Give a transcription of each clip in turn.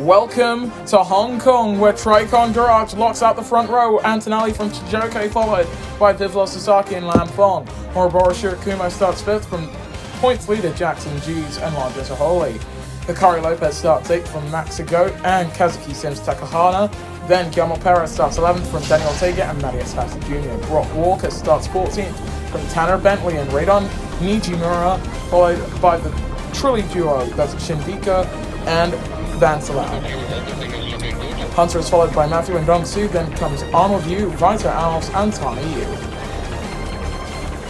Welcome to Hong Kong, where Tricon Garage locks out the front row. Antonelli from Chijoke, followed by Vivlo Sasaki and Lam Fong. Moriboro Shirakumo starts 5th from points leader Jackson G's and Lonjo Saholi. Hikari Lopez starts 8th from Max Agote and Kazuki Sims Takahana. Then Guillermo Perez starts 11th from Daniel Ortega and Matthias Hassan Jr. Brock Walker starts 14th from Tanner Bentley and Radon Nijimura, followed by the Trilly duo, that's Shindika and Van Salam. Hunter is followed by Matthew and Dong Su, then comes Arnold Yu, Viter Alves, and Tommy Yu.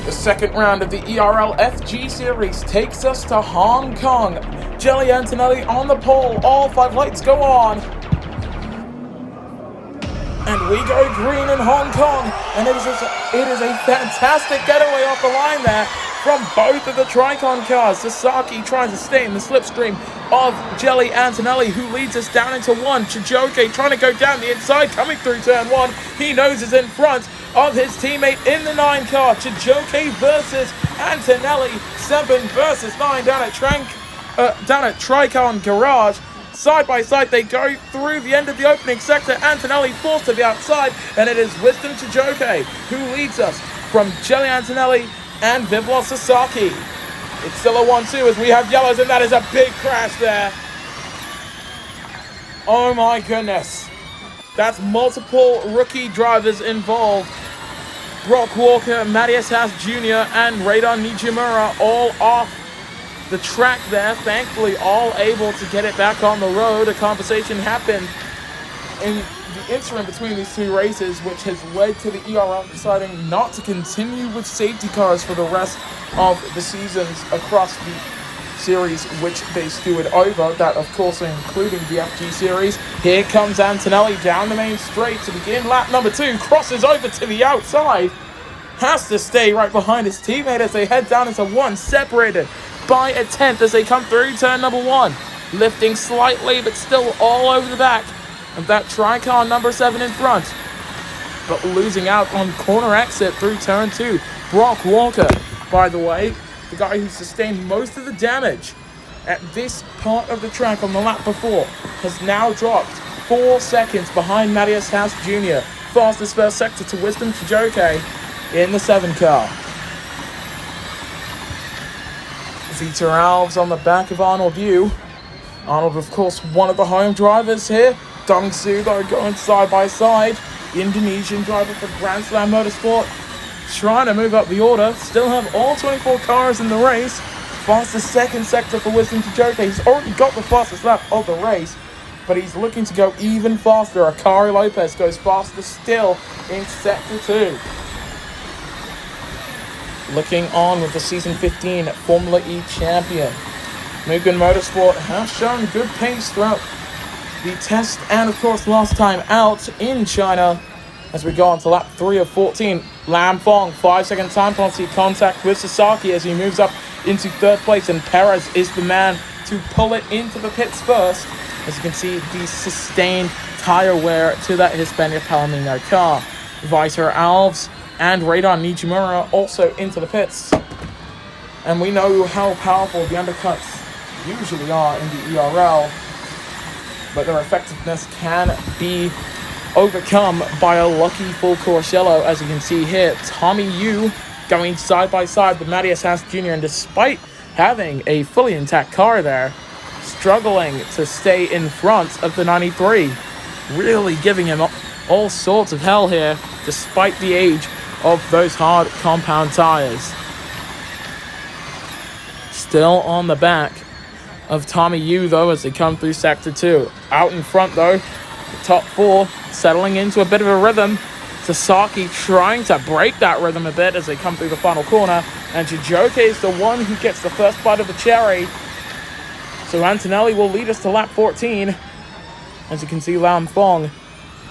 The second round of the ERL FG Series takes us to Hong Kong. Jelly Antonelli on the pole, all 5 lights go on. And we go green in Hong Kong, and it is a fantastic getaway off the line there from both of the Tricon cars. Sasaki trying to stay in the slipstream of Jelly Antonelli, who leads us down into 1. Chijoke trying to go down the inside, coming through turn 1. He knows is in front of his teammate in the 9 car. Chijoke versus Antonelli, 7 versus 9 down at Tricon Garage. Side by side, they go through the end of the opening sector. Antonelli forced to the outside, and it is Wisdom Chijoke who leads us from Jelly Antonelli and Vivlo Sasaki. It's still a 1-2 as we have yellows, and that is a big crash there. Oh my goodness. That's multiple rookie drivers involved. Brock Walker, Matthias Haas Jr., and Radon Nijimura all off the track there, thankfully all able to get it back on the road. A conversation happened in the interim between these 2 races, which has led to the ERL deciding not to continue with safety cars for the rest of the seasons across the series, which they steward over, that of course including the FG Series. Here comes Antonelli down the main straight to begin lap number 2, crosses over to the outside, has to stay right behind his teammate as they head down into 1, separated by a 10th as they come through turn number 1, lifting slightly but still all over the back of that Tricon number 7 in front, but losing out on corner exit through turn 2. Brock Walker, by the way, the guy who sustained most of the damage at this part of the track on the lap before, has now dropped 4 seconds behind Matthias Haas Jr. Fastest first sector to Wisdom Chijoke in the 7 car. Viter Alves on the back of Arnold Yu. Arnold, of course, one of the home drivers here. Dong Su, though, going side by side. The Indonesian driver for Grand Slam Motorsport, trying to move up the order. Still have all 24 cars in the race. Fastest second sector for Wisdom Chijoke. He's already got the fastest lap of the race, but he's looking to go even faster. Hikari Lopez goes faster still in sector 2. Looking on with the Season 15 Formula E champion. Mugen Motorsport have shown good pace throughout the test and, of course, last time out in China. As we go on to lap 3 of 14, Lam Fong, 5-second time penalty contact with Sasaki as he moves up into 3rd place, and Perez is the man to pull it into the pits first. As you can see, the sustained tire wear to that Hispania Palomino car. Viter Alves and Radon Nijimura also into the pits. And we know how powerful the undercuts usually are in the ERL, but their effectiveness can be overcome by a lucky full course yellow, as you can see here. Tommy Yu going side by side with Matthias Haas Jr., and despite having a fully intact car there, struggling to stay in front of the 93. Really giving him all sorts of hell here, despite the age of those hard compound tires. Still on the back of Tommy Yu, though, as they come through sector 2. Out in front, though, the top 4 settling into a bit of a rhythm. Sasaki trying to break that rhythm a bit as they come through the final corner, and Chijoke is the one who gets the first bite of the cherry. So Antonelli will lead us to lap 14. As you can see, Lam Fong,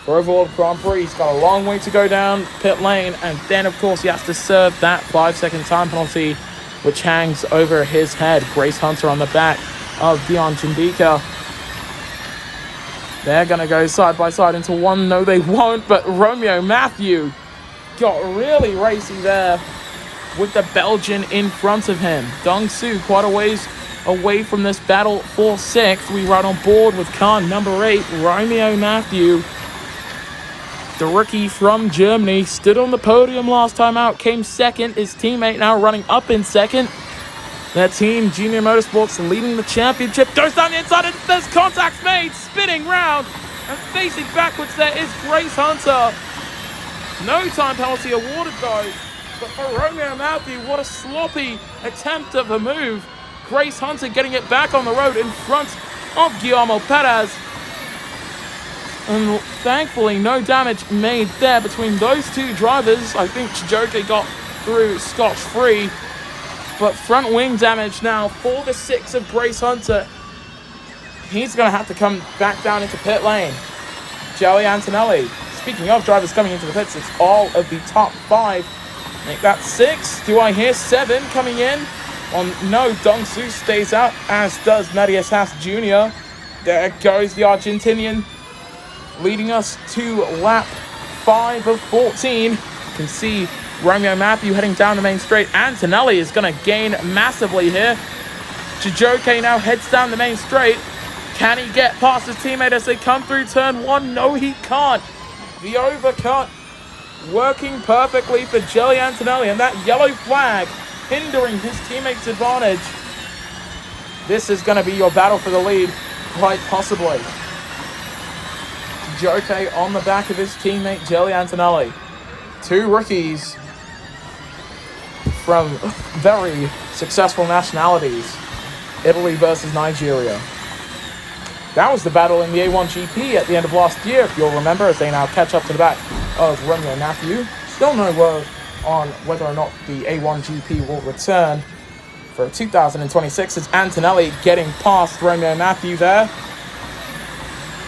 for overall Grand Prix, he's got a long way to go down pit lane, and then, of course, he has to serve that 5-second time penalty, which hangs over his head. Grace Hunter on the back of Dion Chindika. They're going to go side by side into 1. No, they won't, but Romeo Matthew got really racy there with the Belgian in front of him. Dong Su quite a ways away from this battle for 6th. We ride on board with car number 8, Romeo Matthew. The rookie from Germany stood on the podium last time out, came 2nd. His teammate now running up in 2nd. Their team, Junior Motorsports, leading the championship. Goes down the inside and there's contact made. Spinning round and facing backwards there is Grace Hunter. No time penalty awarded though. But for Romeo Matthew, what a sloppy attempt of a move. Grace Hunter getting it back on the road in front of Guillermo Perez. And thankfully, no damage made there between those two drivers. I think Chijoke got through scotch-free. But front wing damage now for the 6 of Grace Hunter. He's going to have to come back down into pit lane. Joey Antonelli. Speaking of drivers coming into the pits, it's all of the top 5. Make that 6. Do I hear 7 coming in? No, Dong Su stays out, as does Marius Haas Jr. There goes the Argentinian, leading us to lap 5 of 14. You can see Romeo Matthew heading down the main straight. Antonelli is going to gain massively here. Chijoke now heads down the main straight. Can he get past his teammate as they come through turn 1? No, he can't. The overcut working perfectly for Joey Antonelli, and that yellow flag hindering his teammate's advantage. This is going to be your battle for the lead, quite possibly. Chijoke on the back of his teammate, Joey Antonelli. 2 rookies from very successful nationalities. Italy versus Nigeria. That was the battle in the A1 GP at the end of last year, if you'll remember, as they now catch up to the back of Romeo Matthew. Still no word on whether or not the A1 GP will return for 2026. It's Antonelli getting past Romeo Matthew there.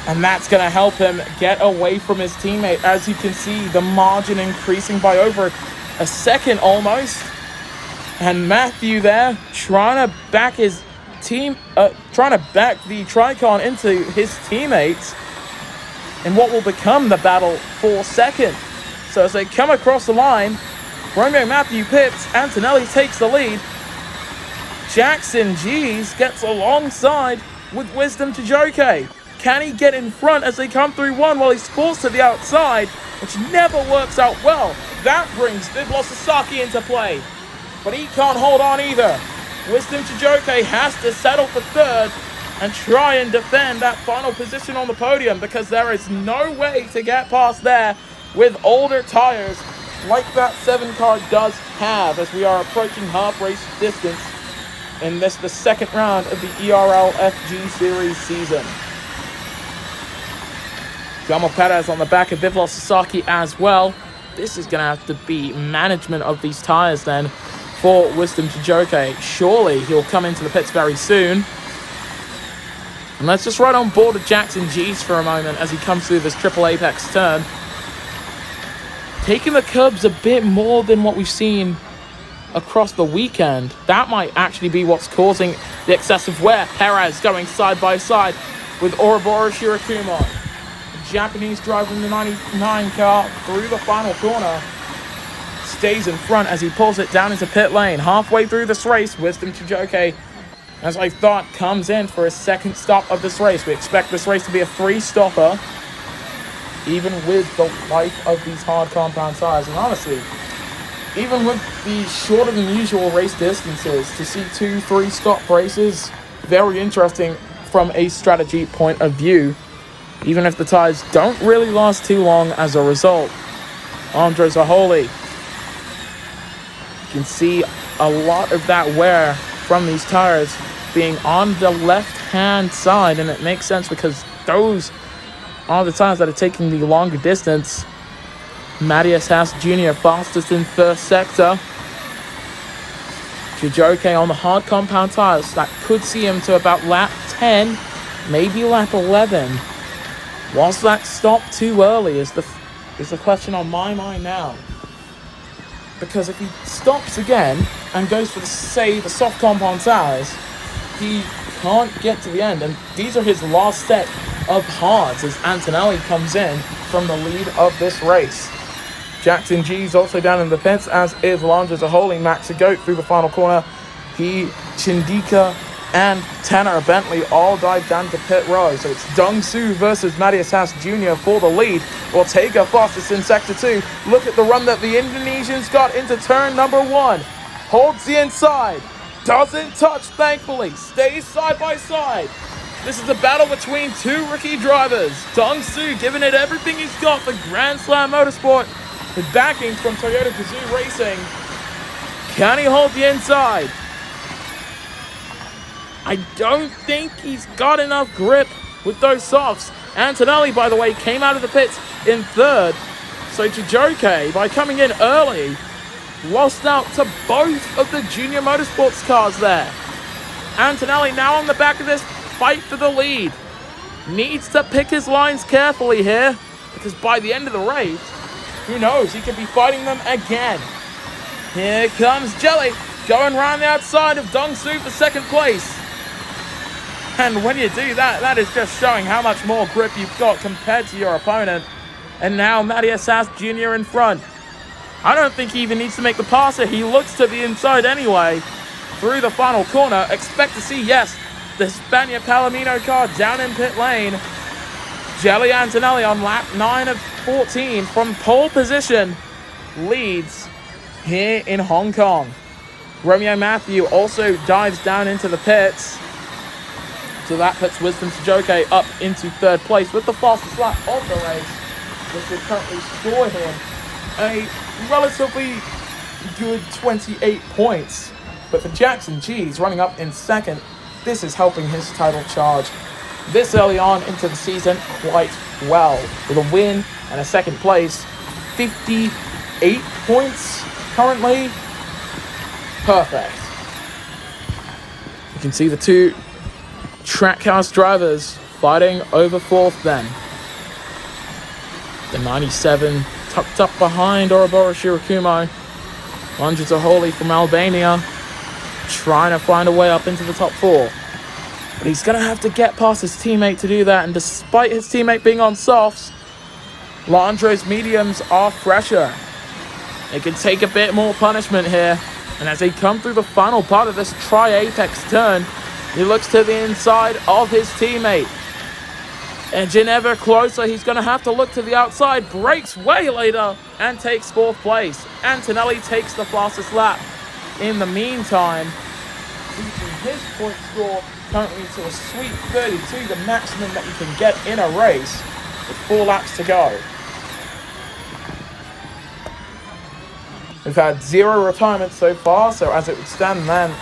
And that's going to help him get away from his teammate. As you can see, the margin increasing by over a second almost. And Matthew there trying to back his team, trying to back the Tricon into his teammates in what will become the battle for 2nd. So as they come across the line, Romeo Matthew pips, Antonelli takes the lead. Jackson G's gets alongside with Wisdom Chijoke. Can he get in front as they come through 1 while he spools to the outside, which never works out well? That brings Vivlo Sasaki into play, but he can't hold on either. Wisdom Chijoke has to settle for 3rd and try and defend that final position on the podium, because there is no way to get past there with older tires like that 7 car does have, as we are approaching half race distance in this, the 2nd round of the ERL FG Series season. Guillermo Perez on the back of Vivlo Sasaki as well. This is going to have to be management of these tires then for Wisdom Chijoke. Surely he'll come into the pits very soon. And let's just ride on board with Jackson G's for a moment as he comes through this triple apex turn. Taking the curbs a bit more than what we've seen across the weekend. That might actually be what's causing the excessive wear. Perez going side by side with Ouroboros Shirokuma. The Japanese driver in the 99 car through the final corner. Stays in front as he pulls it down into pit lane. Halfway through this race, Wisdom Chijoke, as I thought, comes in for his 2nd stop of this race. We expect this race to be a 3-stopper, even with the life of these hard compound tires. And honestly, even with the shorter than usual race distances, to see 2 3-stop races, very interesting from a strategy point of view, even if the tires don't really last too long as a result. Andre Zaholi. You can see a lot of that wear from these tires being on the left-hand side, and it makes sense because those are the tires that are taking the longer distance. Marius Haas Jr. fastest in 1st sector. Chijoke on the hard compound tires. That could see him to about lap 10, maybe lap 11. Was that stop too early is the question on my mind now. Because if he stops again and goes for, say, the soft compound tires, he can't get to the end. And these are his last set of hards as Antonelli comes in from the lead of this race. Jackson G's also down in the pits, as is Landra Zaholi. Max a goat through the final corner. He Chindika and Tanner Bentley all dive down to pit row. So it's Dong Su versus Matthias Haas Jr. for the lead. Ortega fastest in Sector 2. Look at the run that the Indonesians got into turn number 1. Holds the inside. Doesn't touch, thankfully. Stays side by side. This is a battle between two rookie drivers. Dong Su giving it everything he's got for Grand Slam Motorsport with backing from Toyota Gazoo Racing. Can he hold the inside? I don't think he's got enough grip with those softs. Antonelli, by the way, came out of the pits in 3rd. So Chijoke, by coming in early, lost out to both of the Junior Motorsports cars there. Antonelli now on the back of this fight for the lead. Needs to pick his lines carefully here, because by the end of the race, who knows, he could be fighting them again. Here comes Jelly, going around the outside of Dong Su for 2nd place. And when you do that, that is just showing how much more grip you've got compared to your opponent. And now Matthias Haas Jr. in front. I don't think he even needs to make the passer. He looks to the inside anyway. Through the final corner, expect to see, yes, the Spaniard Palomino car down in pit lane. Jelly Antonelli on lap 9 of 14 from pole position leads here in Hong Kong. Romeo Matthew also dives down into the pits. So that puts Wisdom Chijoke up into 3rd place with the fastest lap of the race, which would currently score him a relatively good 28 points. But for Jackson G's running up in 2nd, this is helping his title charge this early on into the season quite well. With a win and a 2nd place, 58 points currently. Perfect. You can see the two Trackhouse drivers fighting over 4th then. The 97 tucked up behind Ouroboros Shirakumo. Hundreds of Holy from Albania trying to find a way up into the top 4. But he's going to have to get past his teammate to do that. And despite his teammate being on softs, Leandro's mediums are fresher. They can take a bit more punishment here. And as they come through the final part of this tri-apex turn, he looks to the inside of his teammate. Edging ever closer, he's going to have to look to the outside, breaks way later, and takes 4th place. Antonelli takes the fastest lap. In the meantime, reaching his point score currently to a sweet 32, the maximum that you can get in a race, with 4 laps to go. We've had 0 retirements so far, so as it would stand then,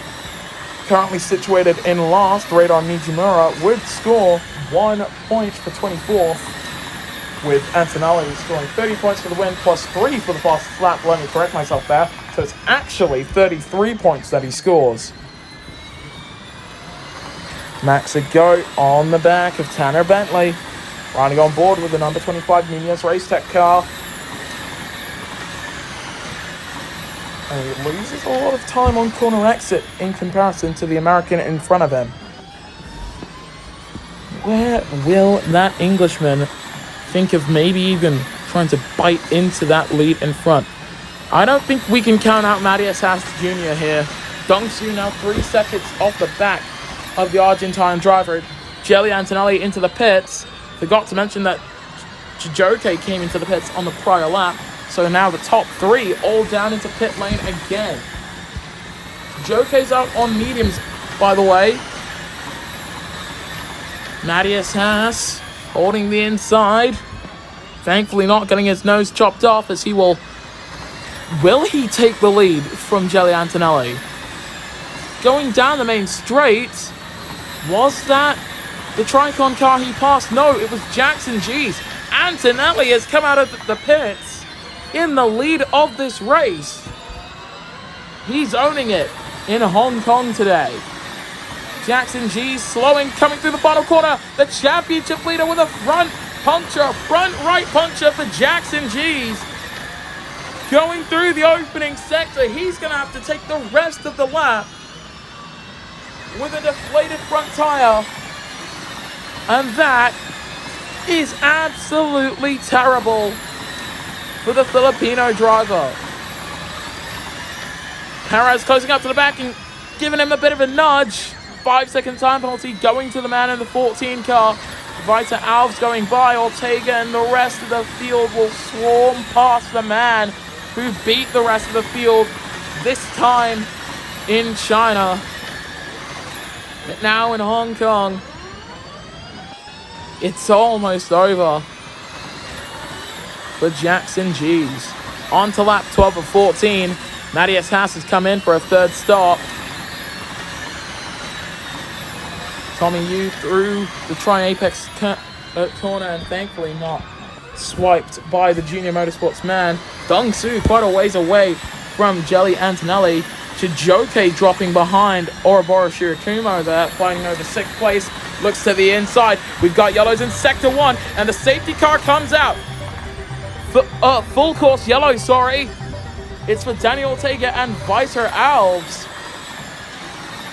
currently situated in last, Radon Nijimura would score 1 point for 24th, with Antonelli scoring 30 points for the win, plus 3 for the fastest lap. Let me correct myself there. So it's actually 33 points that he scores. Max Ago on the back of Tanner Bentley, riding on board with the number 25 Nunez Race Tech car. And he loses a lot of time on corner exit in comparison to the American in front of him. Where will that Englishman think of maybe even trying to bite into that lead in front? I don't think we can count out Matthias Haas Jr. here. Dong Su now 3 seconds off the back of the Argentine driver. Jelly Antonelli into the pits. Forgot to mention that Chijoke came into the pits on the prior lap. So now the top 3 all down into pit lane again. Chijoke's out on mediums, by the way. Matthias Haas holding the inside. Thankfully not getting his nose chopped off, as he will he take the lead from Jelly Antonelli? Going down the main straight, was that the Tricon car he passed? No, it was Jackson G's. Antonelli has come out of the pits in the lead of this race. He's owning it in Hong Kong today. Jackson G's slowing, coming through the final corner. The championship leader with a front right puncher for Jackson G's. Going through the opening sector, he's going to have to take the rest of the lap with a deflated front tire. And that is absolutely terrible for the Filipino driver. Perez closing up to the back and giving him a bit of a nudge. 5-second time penalty going to the man in the 14 car. Vita Alves going by. Ortega and the rest of the field will swarm past the man who beat the rest of the field, this time in China. But now in Hong Kong, it's almost over for Jackson G's. On to lap 12 of 14. Matthias Haas has come in for a third stop. Tommy Yu through the Tri-Apex corner and thankfully not swiped by the Junior Motorsports man. Dong Su quite a ways away from Jelly Antonelli. Chijoke dropping behind Ouroboros Shirakumo there, fighting over 6th place. Looks to the inside. We've got yellows in sector 1 and the safety car comes out. Full course yellow, sorry. It's for Daniel Ortega and Vita Alves.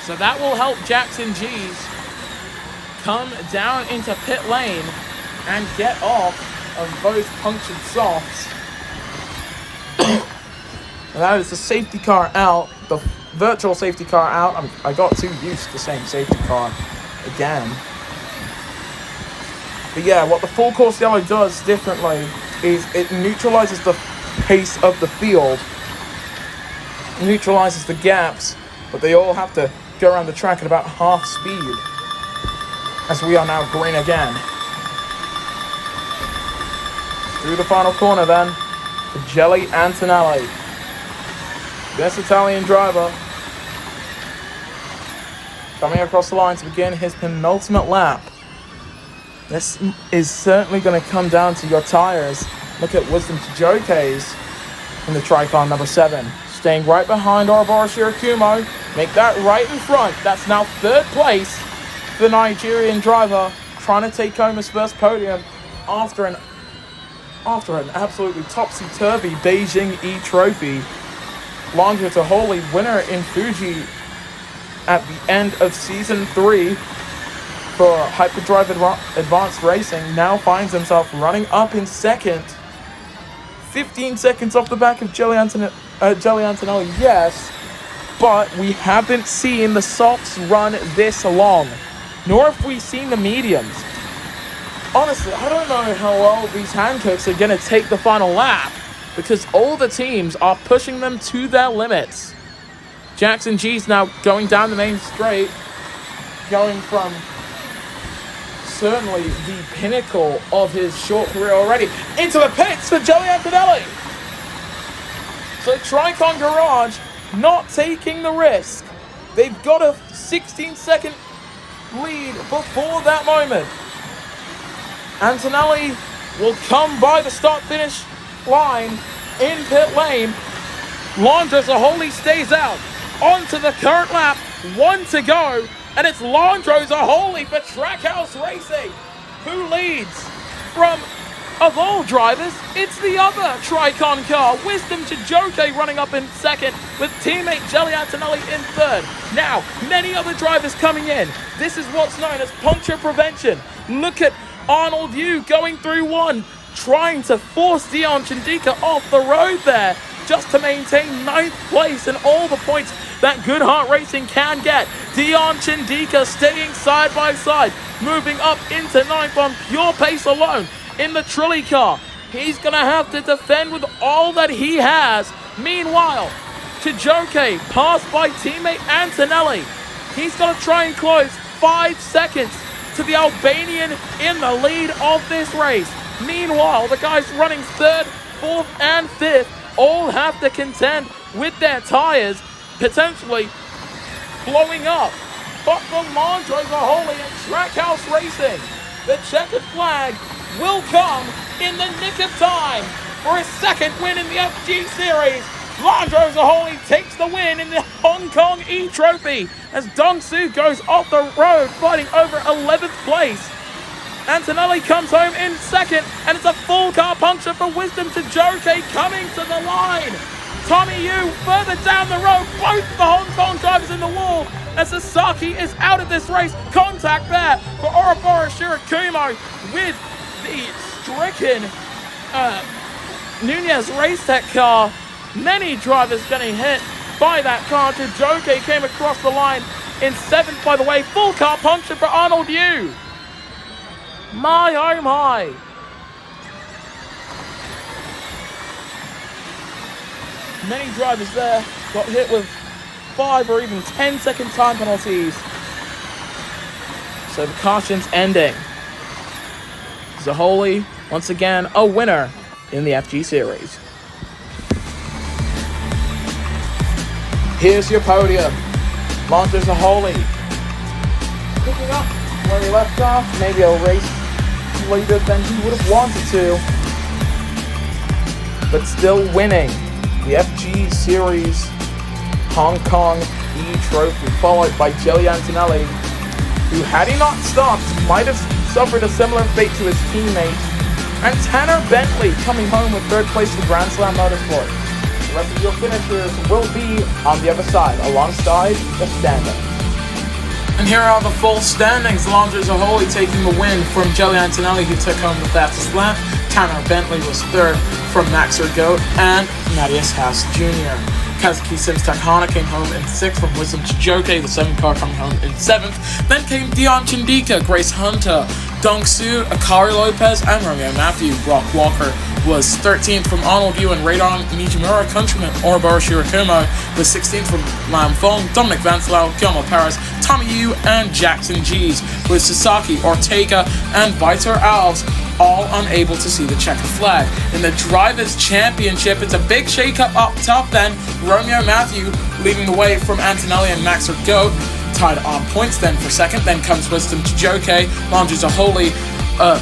So that will help Jackson G's come down into pit lane and get off of those punctured softs. That is the safety car out, the virtual safety car out. I got too used to saying safety car again. But yeah, what the full course yellow does differently is it neutralizes the pace of the field, neutralizes the gaps, but they all have to go around the track at about half speed, as we are now green again. Through the final corner then, for Jelly Antonelli. This Italian driver coming across the line to begin his penultimate lap. This is certainly going to come down to your tires. Look at Wisdom Chijoke's in the Tricon number 7. Staying right behind Ouroboros Shirakumo. Make that right in front. That's now 3rd place for the Nigerian driver, trying to take home his first podium after an absolutely topsy-turvy Beijing eTrophy. Longo Taholi, winner in Fuji at the end of Season 3 for Hyperdrive Advanced Racing, now finds himself running up in 2nd. 15 seconds off the back of Jelly Antonelli, yes, but we haven't seen the softs run this long, nor have we seen the mediums. Honestly, I don't know how well these handcuffs are going to take the final lap, because all the teams are pushing them to their limits. Jackson G's now going down the main straight, going from certainly the pinnacle of his short career already into the pits for Jelly Antonelli. So Tricon Garage not taking the risk. They've got a 16-second lead before that moment. Antonelli will come by the start-finish line in pit lane. Landro Zaholi stays out. Onto the current lap, 1 to go, and it's Landro Zaholi for Trackhouse Racing, who leads from, of all drivers, it's the other Tricon car, Wisdom Chijoke running up in 2nd, with teammate Jelly Antonelli in 3rd. Now, many other drivers coming in. This is what's known as puncture prevention. Look at Arnold Yu going through 1, trying to force Dion Chindika off the road there, just to maintain 9th place and all the points that Good Heart Racing can get. Dion Chindika staying side by side, moving up into 9th on pure pace alone in the Trilly car. He's going to have to defend with all that he has. Meanwhile, Chijoke passed by teammate Antonelli. He's got to try and close 5 seconds to the Albanian in the lead of this race. Meanwhile, the guys running 3rd, 4th, and 5th all have to contend with their tires, potentially blowing up. But for Landro Zaholi and Trackhouse Racing, the checkered flag will come in the nick of time for his 2nd win in the FG Series. Landro Zaholi takes the win in the Hong Kong eTrophy as Dong Su goes off the road fighting over 11th place. Antonelli comes home in 2nd, and it's a full car puncture for Wisdom Chijoke coming to the line. Tommy Yu further down the road, both the Hong Kong drivers in the wall as Sasaki is out of this race. Contact there for Ouroboros Shirakumo with the stricken Nunez Race Tech car. Many drivers getting hit by that car. Chijoke came across the line in 7th, by the way. Full car puncture for Arnold Yu. My, oh my. Many drivers there got hit with 5 or even 10-second time penalties. So the caution's ending. Zaholi, once again, a winner in the FG Series. Here's your podium. Launcher Zaholi picking up where he left off. Maybe a race later than he would have wanted to, but still winning the FG Series Hong Kong eTrophy, followed by Joey Antonelli, who, had he not stopped, might have suffered a similar fate to his teammate, and Tanner Bentley coming home with 3rd place for Grand Slam Motorsport. The rest of your finishers will be on the other side, alongside the standings. And here are the full standings. Alondra Zaholi taking the win from Joey Antonelli, who took home the fastest lap. Tanner Bentley was 3rd from Max Ergoat and Matthias Haas Jr. Kazuki Sims Takahana came home in 6th from Wisdom Chijoke, the 7th car coming home in 7th. Then came Dion Chindika, Grace Hunter, Dong Su, Akari Lopez, and Romeo Matthew. Brock Walker was 13th from Arnold Yu and Radon Nijimura. Countryman Oroboro Shirakumo was 16th from Lam Fong, Dominic Vancelau, Guillermo Perez, Tommy Yu, and Jackson G's, with Sasaki, Ortega, and Vitor Alves all unable to see the checker flag. In the Drivers' Championship, it's a big shake-up up top then. Romeo Matthew leading the way from Antonelli and Max Ergoat, tied on points then for 2nd. Then comes Wisdom Chijoke, Landry Zaholi,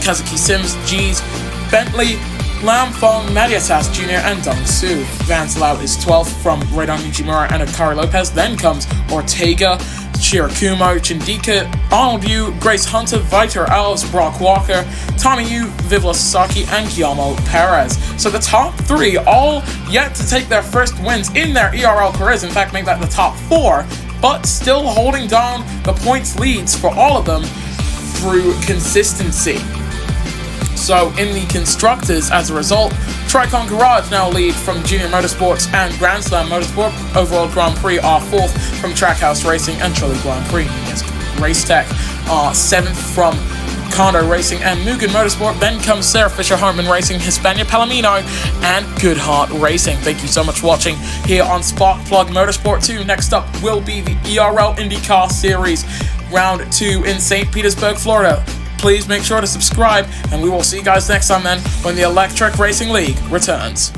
Kazuki Sims, G's, Bentley, Lam Fong, Matthias Haas Jr., and Dong Su. Vancelau is 12th from Radon Nijimura and Akari Lopez. Then comes Ortega, Shirakumo, Chindika, Arnold Yu, Grace Hunter, Vitor Alves, Brock Walker, Tommy Yu, Vivla Sasaki, and Guillermo Perez. So the top 3 all yet to take their first wins in their ERL careers. In fact, make that the top 4, but still holding down the points leads for all of them through consistency. So in the Constructors, as a result, Tricon Garage now lead from Junior Motorsports and Grand Slam Motorsport. Overall Grand Prix are 4th from Trackhouse Racing and Chile Grand Prix. Race Tech are 7th from Condo Racing and Mugen Motorsport. Then comes Sarah Fisher Hartman Racing, Hispania Palomino, and Goodhart Racing. Thank you so much for watching here on Spark Plug Motorsport 2. Next up will be the ERL IndyCar Series Round 2 in St. Petersburg, Florida. Please make sure to subscribe, and we will see you guys next time then when the Electric Racing League returns.